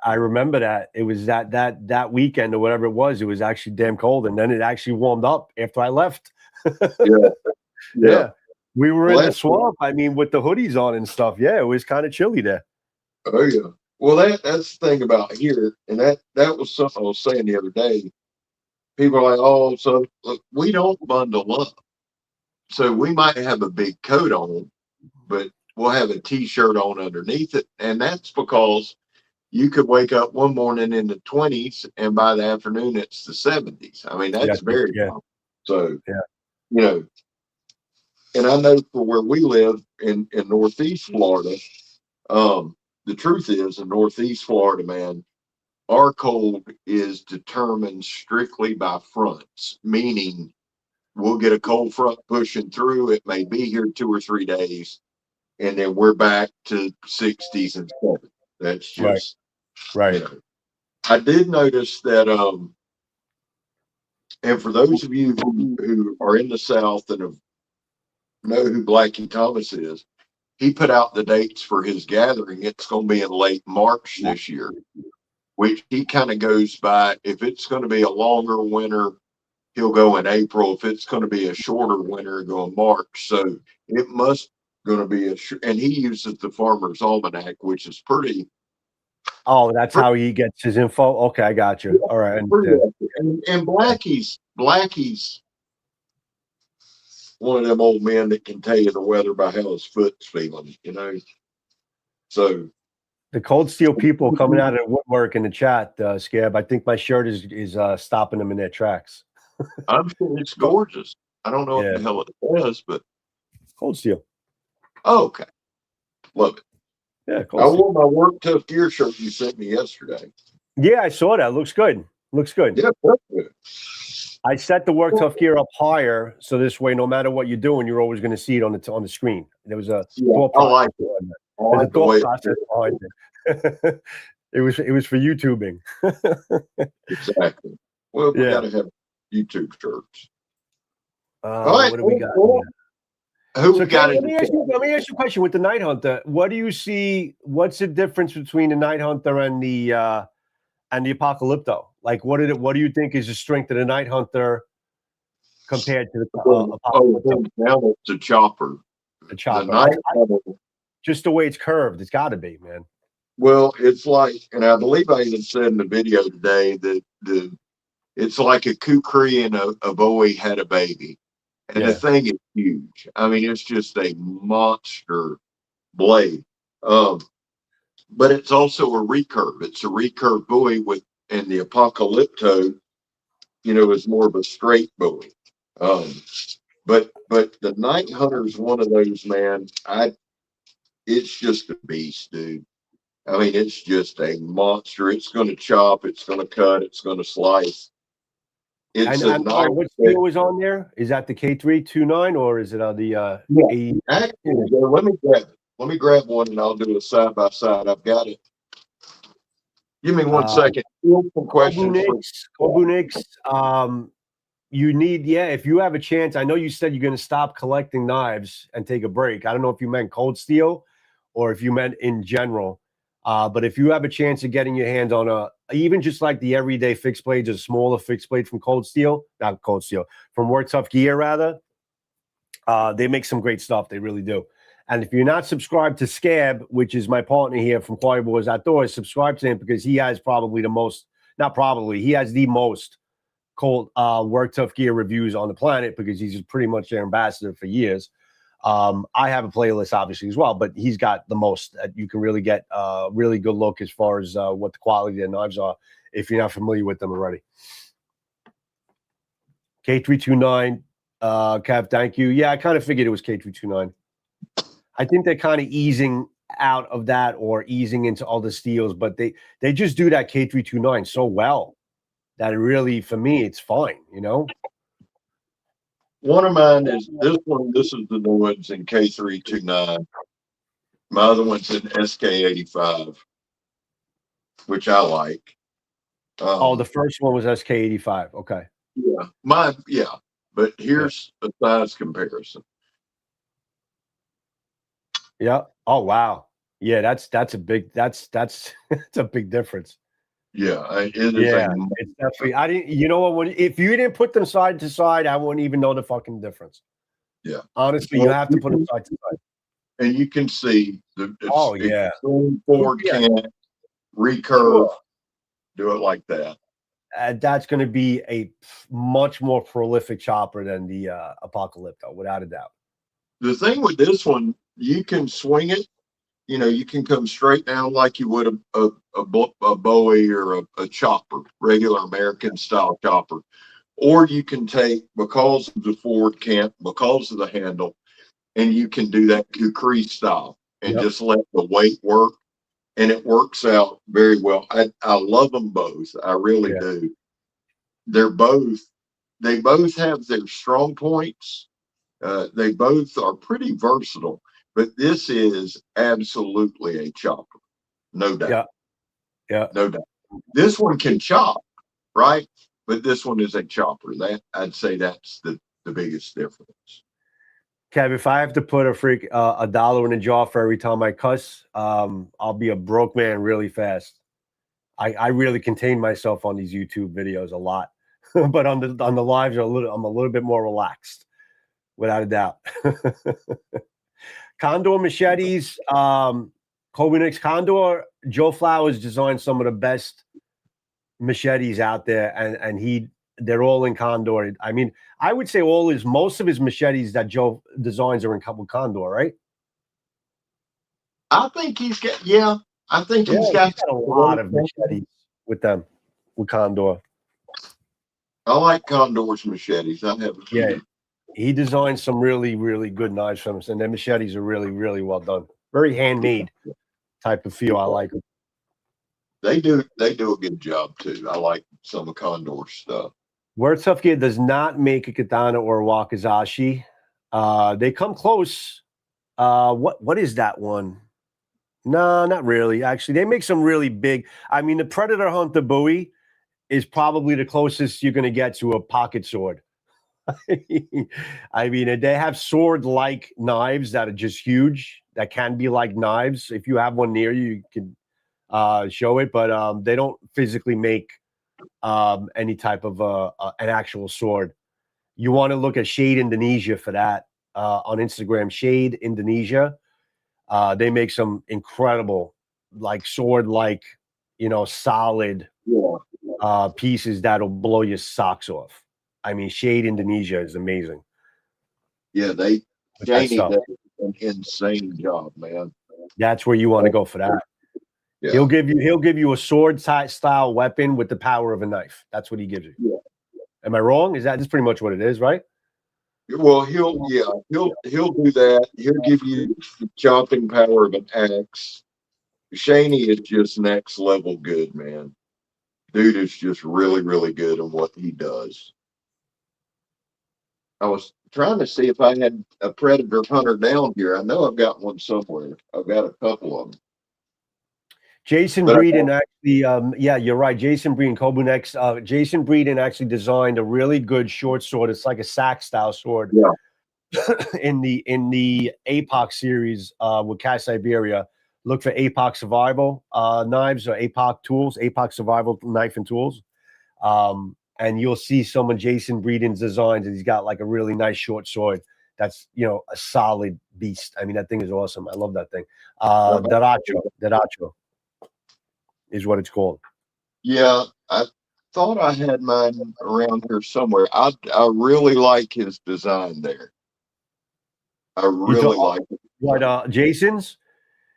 [SPEAKER 1] I remember that. It was that weekend or whatever it was. It was actually damn cold, and then it actually warmed up after I left. Yeah. We were in the swamp. I mean, with the hoodies on and stuff. Yeah, it was kind of chilly there.
[SPEAKER 4] Oh yeah. Well, that's the thing about here, and that was something I was saying the other day. People are like, "Oh, so look, we don't bundle up, so we might have a big coat on, but we'll have a t-shirt on underneath it. And that's because you could wake up one morning in the 20s and by the afternoon it's the 70s. I mean, that's very common. So, you know, and I know for where we live in Northeast Florida, the truth is in Northeast Florida, man, our cold is determined strictly by fronts, meaning we'll get a cold front pushing through. It may be here 2 or 3 days, and then we're back to 60s and 70s. That's just
[SPEAKER 1] right.
[SPEAKER 4] You know. I did notice that, and for those of you who are in the South and know who Blackie Thomas is, he put out the dates for his gathering. It's going to be in late March this year, which he kind of goes by. If it's going to be a longer winter, he'll go in April. If it's going to be a shorter winter, he'll go in March. So it must going to be and he uses the Farmer's Almanac, which is pretty.
[SPEAKER 1] Oh, that's how he gets his info. Okay, I got you. All right.
[SPEAKER 4] And Blackie's one of them old men that can tell you the weather by how his foot's feeling, you know. So
[SPEAKER 1] the Cold Steel people coming out of woodwork in the chat, Scab. I think my shirt is stopping them in their tracks.
[SPEAKER 4] I'm sure it's gorgeous. I don't know what the hell it is, but
[SPEAKER 1] Cold Steel.
[SPEAKER 4] Oh, okay. Love it.
[SPEAKER 1] Yeah,
[SPEAKER 4] I wore my Work Tough Gear shirt you sent me yesterday.
[SPEAKER 1] Yeah, I saw that. Looks good. Looks good.
[SPEAKER 4] Yeah, that's good.
[SPEAKER 1] I set the Work Tough Gear up higher, so this way, no matter what you're doing, you're always going to see it on the screen. There was a thought process. There's a thought process behind it. It was for YouTubing.
[SPEAKER 4] Exactly. Well, we got to have YouTube shirts.
[SPEAKER 1] All right, what do we got? So Ken, let me ask you a question with the Night Hunter. What do you see? What's the difference between the Night Hunter and the Apocalypto? Like, what do you think is the strength of the Night Hunter compared to the Apocalypto?
[SPEAKER 4] Now it's a chopper.
[SPEAKER 1] The chopper. Just the way it's curved, it's got to be, man.
[SPEAKER 4] Well, it's like, and I believe I even said in the video today that it's like a kukri and a Bowie had a baby. And the thing is huge. I mean, it's just a monster blade. But it's also a recurve. It's a recurve Bowie and the Apocalypto, you know, is more of a straight Bowie. But the Night Hunter is one of those, man. It's just a beast, dude. I mean, it's just a monster. It's going to chop. It's going to cut. It's going to slice.
[SPEAKER 1] What steel was on there? Is that the K329 or is it on the
[SPEAKER 4] Actually, let me grab it. Let me grab one and I'll do a side by side. I've got it. Give me 1 second. Some questions.
[SPEAKER 1] You need, if you have a chance. I know you said you're going to stop collecting knives and take a break. I don't know if you meant Cold Steel or if you meant in general. But if you have a chance of getting your hands on even just like the everyday fixed blades, a smaller fixed blade from from Work Tough Gear, rather, they make some great stuff. They really do. And if you're not subscribed to Scab, which is my partner here from Quiet Boys Outdoors, subscribe to him because he has probably the most, he has the most cold Work Tough Gear reviews on the planet because he's pretty much their ambassador for years. I have a playlist obviously as well, but he's got the most. You can really get a really good look as far as what the quality of the knives are if you're not familiar with them already. K329, Kev, thank you. Yeah, I kind of figured it was K329. I think they're kind of easing out of that or easing into other steels, but they just do that K329 so well that it really, for me, it's fine, you know?
[SPEAKER 4] One of mine is this one. This is the new one's in K329. My other one's in SK85, which I like.
[SPEAKER 1] The first one was SK85. Okay.
[SPEAKER 4] Yeah. But here's a size comparison.
[SPEAKER 1] Yeah. Oh wow. Yeah, that's a big that's it's a big difference.
[SPEAKER 4] Yeah, it is.
[SPEAKER 1] It's definitely. I didn't. You know what? If you didn't put them side to side, I wouldn't even know the fucking difference.
[SPEAKER 4] Yeah.
[SPEAKER 1] Honestly, you have to put them side to side.
[SPEAKER 4] And you can see the
[SPEAKER 1] forward
[SPEAKER 4] can't recurve. Do it like that.
[SPEAKER 1] That's going to be a much more prolific chopper than the Apocalypto, without a doubt.
[SPEAKER 4] The thing with this one, you can swing it. You know, you can come straight down like you would a Bowie or a chopper, regular American style chopper. Or you can take, because of the forward cant, because of the handle, and you can do that kukri style and just let the weight work. And it works out very well. I love them both. I really do. They both have their strong points. They both are pretty versatile, but this is absolutely a chopper. No doubt.
[SPEAKER 1] Yeah.
[SPEAKER 4] No doubt. This one can chop, right? But this one is a chopper. That I'd say that's the biggest difference.
[SPEAKER 1] Kev, if I have to put a dollar in a jar for every time I cuss, I'll be a broke man really fast. I really contain myself on these YouTube videos a lot, but on the lives I'm a little bit more relaxed, without a doubt. Condor machetes, Kobunix Condor. Joe Flowers designed some of the best machetes out there, and they're all in Condor. I mean, I would say most of his machetes that Joe designs are in Condor, right?
[SPEAKER 4] I think he's got he's got
[SPEAKER 1] a lot of machetes with Condor.
[SPEAKER 4] I like Condor's machetes. I have a few.
[SPEAKER 1] Yeah. He designed some really, really good knives from us, and their machetes are really, really well done. Very handmade type of feel. I like them.
[SPEAKER 4] They do a good job too. I like some of Condor's stuff.
[SPEAKER 1] Word Tough Gear does not make a katana or a wakizashi. They come close. What is that one? No, not really. Actually, they make some really big. I mean, the Predator Hunter Bowie is probably the closest you're going to get to a pocket sword. I mean, they have sword-like knives that are just huge, that can be like knives. If you have one near you, you can show it, but they don't physically make any type of an actual sword. You want to look at Shade Indonesia for that on Instagram. Shade Indonesia. They make some incredible, like sword-like, solid pieces that'll blow your socks off. I mean, Shade Indonesia is amazing.
[SPEAKER 4] Yeah, Shady does an insane job, man.
[SPEAKER 1] That's where you want to go for that. Yeah. He'll give you a sword style weapon with the power of a knife. That's what he gives you. Yeah. Am I wrong? That's pretty much what it is, right?
[SPEAKER 4] Well, he'll do that. He'll give you the chopping power of an axe. Shaney is just next level good, man. Dude is just really, really good in what he does. I was trying to see if I had a Predator Hunter down here. I know I've got one somewhere. I've got a couple of them.
[SPEAKER 1] Jason Breeden actually, you're right. Jason Breeden, Kobunex. Jason Breeden actually designed a really good short sword. It's like a sack style sword. Yeah. in the APOC series with Cat Siberia. Look for APOC Survival knives or APOC tools, APOC Survival knife and tools. And you'll see some of Jason Breeden's designs, and he's got like a really nice short sword that's, a solid beast. I mean, that thing is awesome. I love that thing. Daracho is what it's called.
[SPEAKER 4] Yeah, I thought I had mine around here somewhere. I really like his design there. I really like it.
[SPEAKER 1] What, Jason's?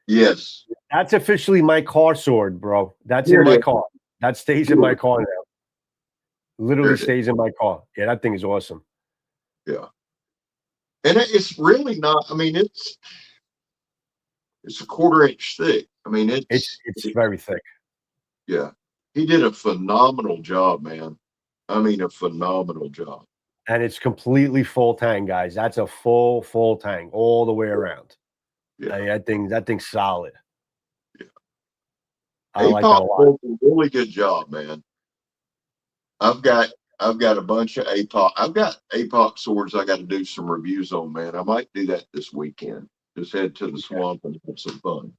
[SPEAKER 4] Yes.
[SPEAKER 1] That's officially my car sword, bro. That's in my car. That stays in my car now. Literally stays in my car. Yeah, that thing is awesome.
[SPEAKER 4] Yeah. And it's really not, I mean, it's a 1/4 inch thick. I mean, it's
[SPEAKER 1] very thick.
[SPEAKER 4] Yeah. He did a phenomenal job, man. I mean, a phenomenal job.
[SPEAKER 1] And it's completely full tang, guys. That's a full tang all the way around. Yeah. I mean, that thing's solid.
[SPEAKER 4] Yeah.
[SPEAKER 1] I like that a lot.
[SPEAKER 4] Did a really good job, man. I've got a bunch of APOC. I've got APOC swords I got to do some reviews on, man. I might do that this weekend. Just head to the swamp and have some fun.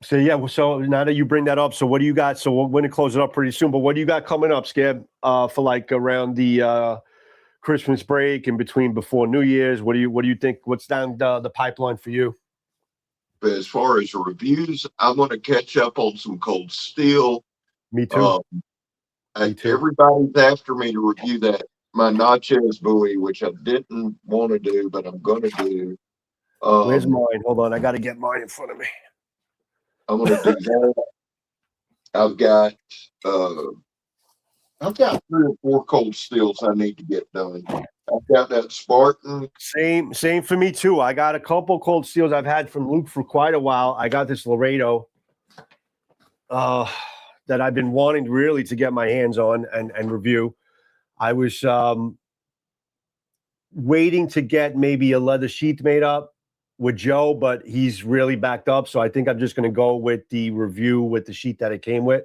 [SPEAKER 1] So yeah, so now that you bring that up, so what do you got? So we're going to close it up pretty soon, but what do you got coming up, Scab? For like around the Christmas break and before New Year's? What do you think? What's down the pipeline for you?
[SPEAKER 4] But as far as reviews, I'm going to catch up on some Cold Steel.
[SPEAKER 1] Me too.
[SPEAKER 4] Everybody's after me to review my Natchez buoy, which I didn't want to do, but I'm going to do.
[SPEAKER 1] Where's mine? Hold on, I got to get mine in front of me.
[SPEAKER 4] I'm going to do that. I've got 3 or 4 cold steels I need to get done. I've got that Spartan.
[SPEAKER 1] Same for me too. I got a couple cold steels I've had from Luke for quite a while. I got this Laredo that I've been wanting really to get my hands on and review. I was waiting to get maybe a leather sheath made up with Joe, but he's really backed up. So I think I'm just going to go with the review with the sheet that it came with.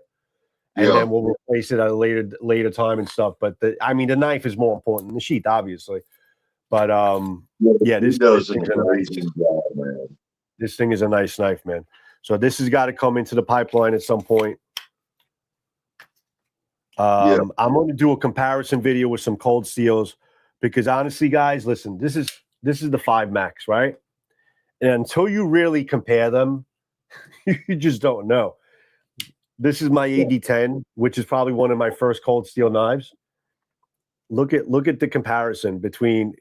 [SPEAKER 1] And then we'll replace it at a later time and stuff. But the knife is more important than the sheath, obviously. But this thing's a nice job, man. This thing is a nice knife, man. So this has got to come into the pipeline at some point. I'm going to do a comparison video with some cold steels because honestly, guys, listen, this is the 5 Max, right? And until you really compare them, you just don't know. This is my AD10, which is probably one of my first cold steel knives. Look at the comparison between,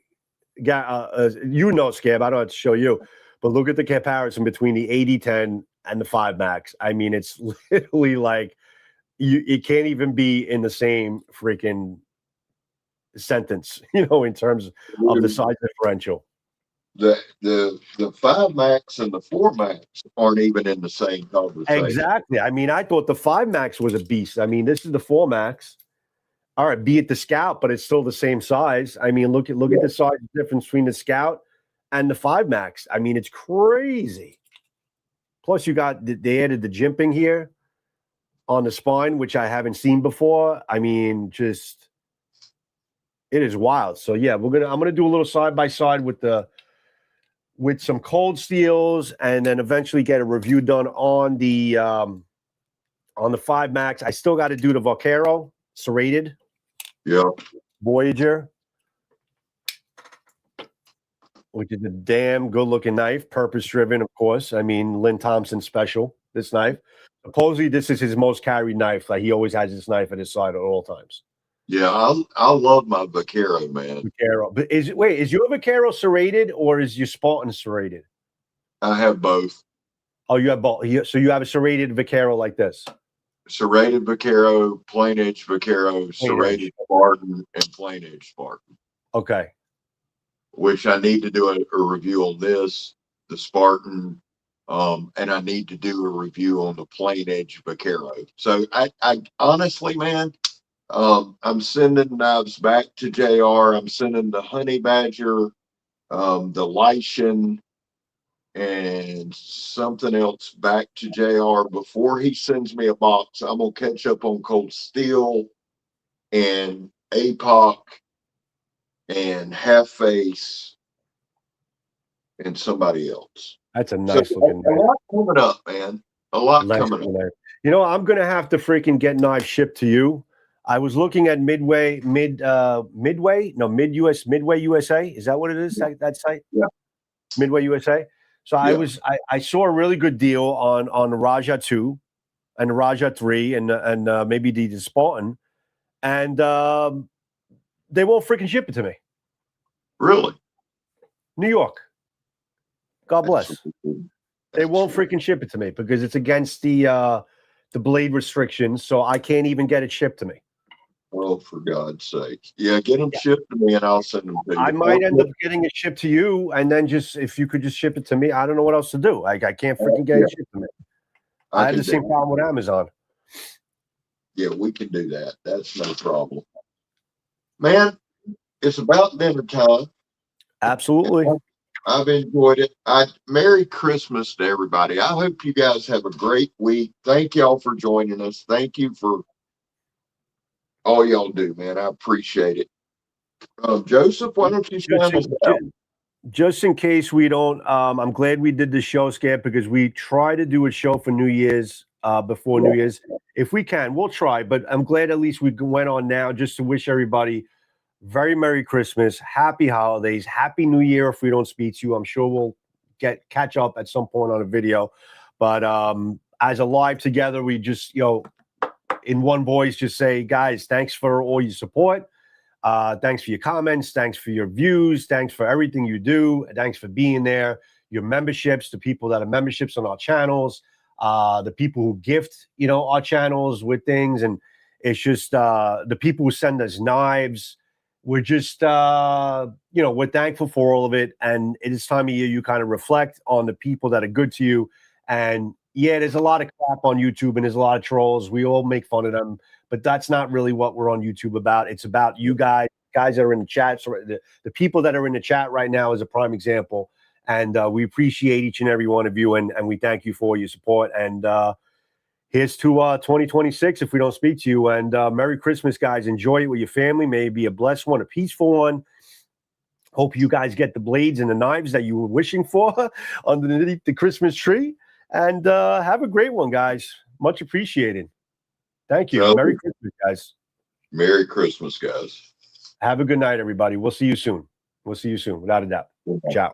[SPEAKER 1] Scab, I don't have to show you, but look at the comparison between the AD10 and the 5 Max. I mean, it's literally like it can't even be in the same freaking sentence, in terms of the size differential.
[SPEAKER 4] The 5 Max and the 4 Max aren't even in the same conversation.
[SPEAKER 1] Exactly. I mean, I thought the 5 Max was a beast. I mean, this is the 4 Max. All right, be it the Scout, but it's still the same size. I mean, look at the size difference between the Scout and the 5 Max. I mean, it's crazy. Plus, they added the jimping here on the spine, which I haven't seen before. I mean, just it is wild. So yeah, I'm gonna do a little side by side with some cold steels, and then eventually get a review done on the 5 Max. I still got to do the Vaquero serrated.
[SPEAKER 4] Yeah.
[SPEAKER 1] Voyager, which is a damn good looking knife, purpose driven, of course. I mean, Lynn Thompson special, this knife. Supposedly, this is his most carried knife. Like, he always has this knife at his side at all times.
[SPEAKER 4] Yeah, I love my Vaquero, man.
[SPEAKER 1] Vaquero. But is your Vaquero serrated or is your Spartan serrated?
[SPEAKER 4] I have both.
[SPEAKER 1] Oh, you have both. So you have a serrated Vaquero like this?
[SPEAKER 4] Serrated Vaquero, plain edge Vaquero, serrated Spartan, and plain edge Spartan.
[SPEAKER 1] Okay.
[SPEAKER 4] Which I need to do a review on this, the Spartan, and I need to do a review on the plain edge Vaquero. So I honestly, man, I'm sending knives back to JR. I'm sending the Honey Badger, the Lycian, and something else back to JR before he sends me a box. I'm gonna catch up on cold steel and APOC and Half Face and somebody else.
[SPEAKER 1] That's a nice looking knife.
[SPEAKER 4] A lot coming up, man. A lot coming up.
[SPEAKER 1] I'm gonna have to freaking get knives shipped to you. I was looking at Midway USA. Is that what it is? That site?
[SPEAKER 4] Yeah.
[SPEAKER 1] Midway USA. So yeah. I saw a really good deal on the Raja 2 and the Raja 3 and maybe the Spartan, and they won't freaking ship it to me.
[SPEAKER 4] Really?
[SPEAKER 1] New York. God bless. They won't freaking ship it to me because it's against the blade restrictions, so I can't even get it shipped to me.
[SPEAKER 4] Oh, for God's sake. Yeah, get them shipped to me and I'll send them to you.
[SPEAKER 1] I might end up getting it shipped to you, and then if you could just ship it to me, I don't know what else to do. Like, I can't freaking get it shipped to me. I had the same problem with Amazon.
[SPEAKER 4] Yeah, we can do that. That's no problem. Man, it's about dinner time.
[SPEAKER 1] Absolutely.
[SPEAKER 4] I've enjoyed it. Merry Christmas to everybody. I hope you guys have a great week. Thank y'all for joining us. Thank you for all y'all do, man. I appreciate it. Joseph, why don't you sign us out?
[SPEAKER 1] Just in case we don't, I'm glad we did the show, Scab, because we try to do a show for New Year's, before New Year's. If we can, we'll try. But I'm glad at least we went on now just to wish everybody very Merry Christmas, Happy Holidays, Happy New Year. If we don't speak to you, I'm sure we'll catch up at some point on a video. But as a live together, we just, in one voice, just say, guys, thanks for all your support. Thanks for your comments. Thanks for your views. Thanks for everything you do. Thanks for being there. your memberships, the people that are memberships on our channels, the people who gift, our channels with things. And it's just the people who send us knives. We're just, we're thankful for all of it. And it is time of year you kind of reflect on the people that are good to you. And yeah, there's a lot of crap on YouTube and there's a lot of trolls. We all make fun of them, but that's not really what we're on YouTube about. It's about you guys that are in the chat. So the people that are in the chat right now is a prime example. And we appreciate each and every one of you. And we thank you for your support. And here's to 2026 if we don't speak to you. And Merry Christmas, guys. Enjoy it with your family. May it be a blessed one, a peaceful one. Hope you guys get the blades and the knives that you were wishing for underneath the Christmas tree. And have a great one, guys. Much appreciated. Thank you.
[SPEAKER 4] Well,
[SPEAKER 1] Merry Christmas, guys.
[SPEAKER 4] Merry Christmas, guys.
[SPEAKER 1] Have a good night, everybody. We'll see you soon. Without a doubt. Ciao.